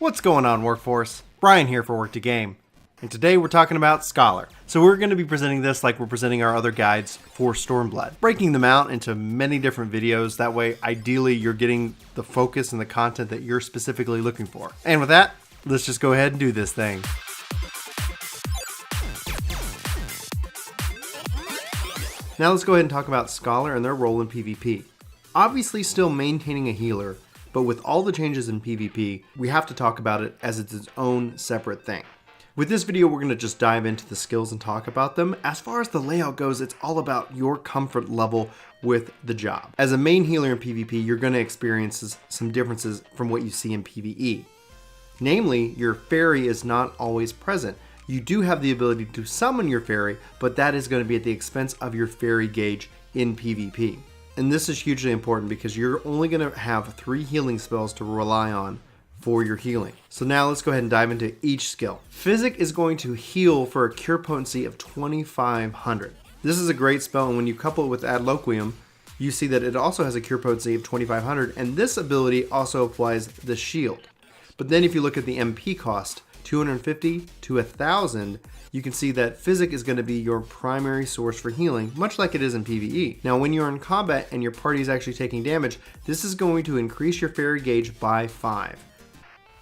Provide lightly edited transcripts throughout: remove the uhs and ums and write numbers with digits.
What's going on, Workforce? Brian here for Work2Game, and today we're talking about Scholar. So we're going to be presenting this like we're presenting our other guides for Stormblood, breaking them out into many different videos. That way, ideally, you're getting the focus and the content that you're specifically looking for. And with that, let's just go ahead and do this thing. Now let's go ahead and talk about Scholar and their role in PvP. Obviously still maintaining a healer, but with all the changes in PvP, we have to talk about it as its own separate thing. With this video, we're going to just dive into the skills and talk about them. As far as the layout goes, it's all about your comfort level with the job. As a main healer in PvP, you're going to experience some differences from what you see in PvE. Namely, your fairy is not always present. You do have the ability to summon your fairy, but that is going to be at the expense of your fairy gauge in PvP. And this is hugely important because you're only going to have 3 healing spells to rely on for your healing. So now let's go ahead and dive into each skill. Physic is going to heal for a cure potency of 2500. This is a great spell, and when you couple it with Adloquium, you see that it also has a cure potency of 2500, and this ability also applies the shield. But then if you look at the MP cost, 250 to 1000, you can see that Physic is going to be your primary source for healing, much like it is in PvE. Now when you're in combat and your party is actually taking damage, this is going to increase your fairy gauge by 5.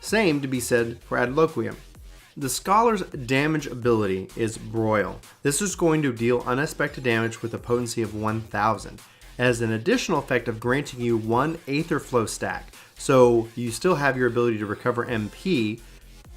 Same to be said for Adloquium. The Scholar's damage ability is Broil. This is going to deal unexpected damage with a potency of 1000. It has an additional effect of granting you 1 Aether Flow stack, so you still have your ability to recover MP,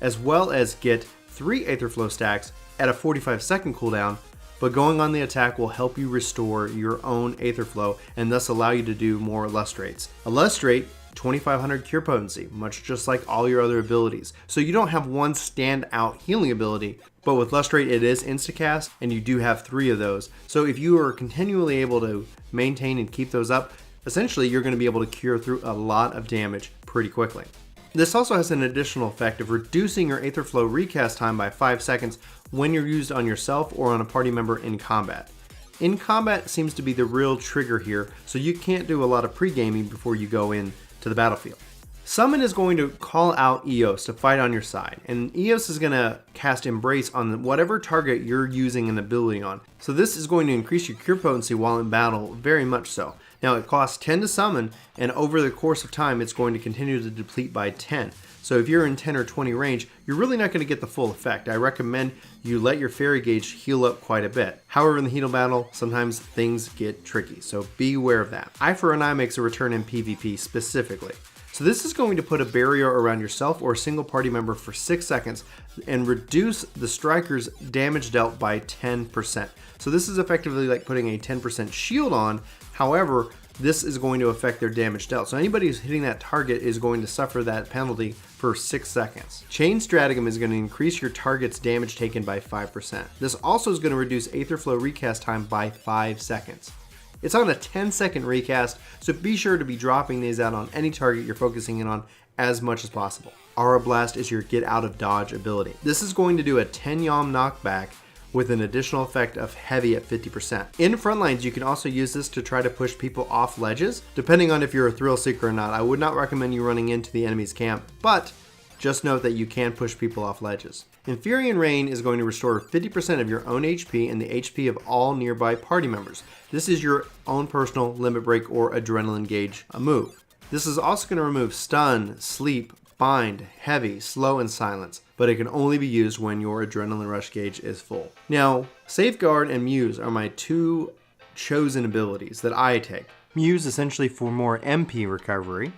as well as get 3 Aether Flow stacks at a 45-second cooldown, but going on the attack will help you restore your own Aether Flow and thus allow you to do more Illustrates. Illustrate, 2500 cure potency, much just like all your other abilities. So you don't have one standout healing ability, but with Illustrate it is instacast, and you do have 3 of those. So if you are continually able to maintain and keep those up, essentially you're going to be able to cure through a lot of damage pretty quickly. This also has an additional effect of reducing your Aether Flow recast time by 5 seconds when you're used on yourself or on a party member in combat. In combat seems to be the real trigger here, so you can't do a lot of pre-gaming before you go in to the battlefield. Summon is going to call out Eos to fight on your side, and Eos is going to cast Embrace on whatever target you're using an ability on. So this is going to increase your cure potency while in battle, very much so. Now it costs 10 to summon, and over the course of time it's going to continue to deplete by 10. So if you're in 10 or 20 range, you're really not going to get the full effect. I recommend you let your fairy gauge heal up quite a bit. However, in the heat of battle, sometimes things get tricky, so be aware of that. Eye for an Eye makes a return in PvP specifically. So this is going to put a barrier around yourself or a single party member for 6 seconds and reduce the striker's damage dealt by 10%. So this is effectively like putting a 10% shield on. However, this is going to affect their damage dealt. So anybody who's hitting that target is going to suffer that penalty for 6 seconds. Chain Stratagem is going to increase your target's damage taken by 5%. This also is going to reduce Aether Flow recast time by 5 seconds. It's on a 10-second recast, so be sure to be dropping these out on any target you're focusing in on as much as possible. Aura Blast is your get out of dodge ability. This is going to do a 10 Yalm knockback with an additional effect of heavy at 50%. In front lines, you can also use this to try to push people off ledges. Depending on if you're a thrill seeker or not, I would not recommend you running into the enemy's camp, but just note that you can push people off ledges. Inferior Rain is going to restore 50% of your own HP and the HP of all nearby party members. This is your own personal limit break or adrenaline gauge move. This is also going to remove stun, sleep, bind, heavy, slow, and silence, but it can only be used when your adrenaline rush gauge is full. Now, Safeguard and Muse are my 2 chosen abilities that I take. Muse essentially for more MP recovery,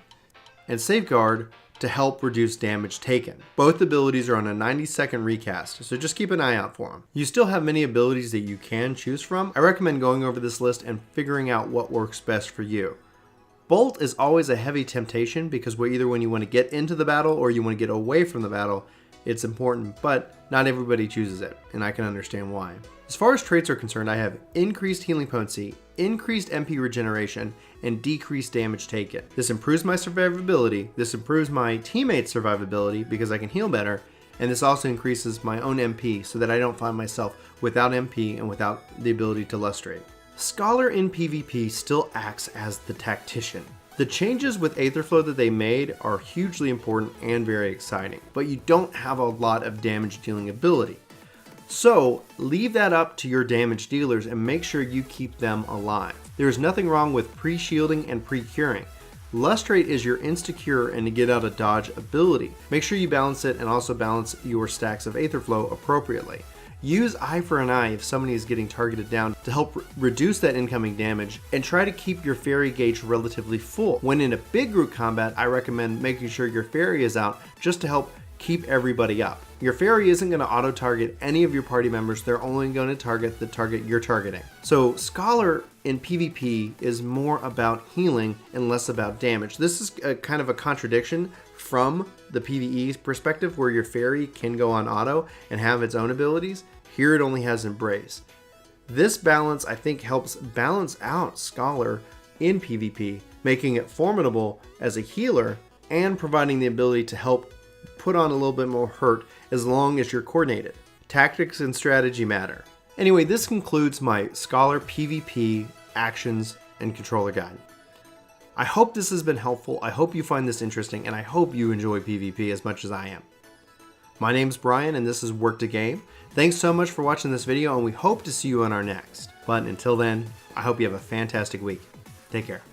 and Safeguard to help reduce damage taken. Both abilities are on a 90-second recast, so just keep an eye out for them. You still have many abilities that you can choose from. I recommend going over this list and figuring out what works best for you. Bolt is always a heavy temptation because either when you want to get into the battle or you want to get away from the battle, it's important, but not everybody chooses it, and I can understand why. As far as traits are concerned, I have increased healing potency, increased MP regeneration, and decreased damage taken. This improves my survivability, this improves my teammates' survivability because I can heal better, and this also increases my own MP so that I don't find myself without MP and without the ability to lustrate. Scholar in PvP still acts as the tactician. The changes with Aetherflow that they made are hugely important and very exciting, but you don't have a lot of damage dealing ability. So leave that up to your damage dealers and make sure you keep them alive. There is nothing wrong with pre-shielding and pre-curing. Lustrate is your insta-cure and to get out of dodge ability. Make sure you balance it and also balance your stacks of Aetherflow appropriately. Use Eye for an Eye if somebody is getting targeted down to help reduce that incoming damage, and try to keep your fairy gauge relatively full. When in a big group combat, I recommend making sure your fairy is out just to help keep everybody up. Your fairy isn't going to auto-target any of your party members, they're only going to target the target you're targeting. So Scholar in PvP is more about healing and less about damage. This is a kind of a contradiction from the PvE perspective, where your fairy can go on auto and have its own abilities. Here it only has Embrace. This balance, I think, helps balance out Scholar in PvP, making it formidable as a healer and providing the ability to help put on a little bit more hurt as long as you're coordinated. Tactics and strategy matter. Anyway, this concludes my Scholar PvP actions and controller guide. I hope this has been helpful, I hope you find this interesting, and I hope you enjoy PvP as much as I am. My name's Brian, and this is Work to Game. Thanks so much for watching this video, and we hope to see you on our next. But until then, I hope you have a fantastic week. Take care.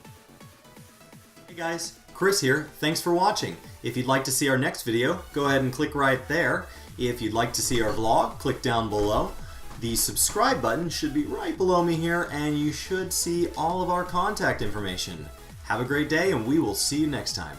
Hey guys, Chris here. Thanks for watching. If you'd like to see our next video, go ahead and click right there. If you'd like to see our vlog, click down below. The subscribe button should be right below me here, and you should see all of our contact information. Have a great day, and we will see you next time.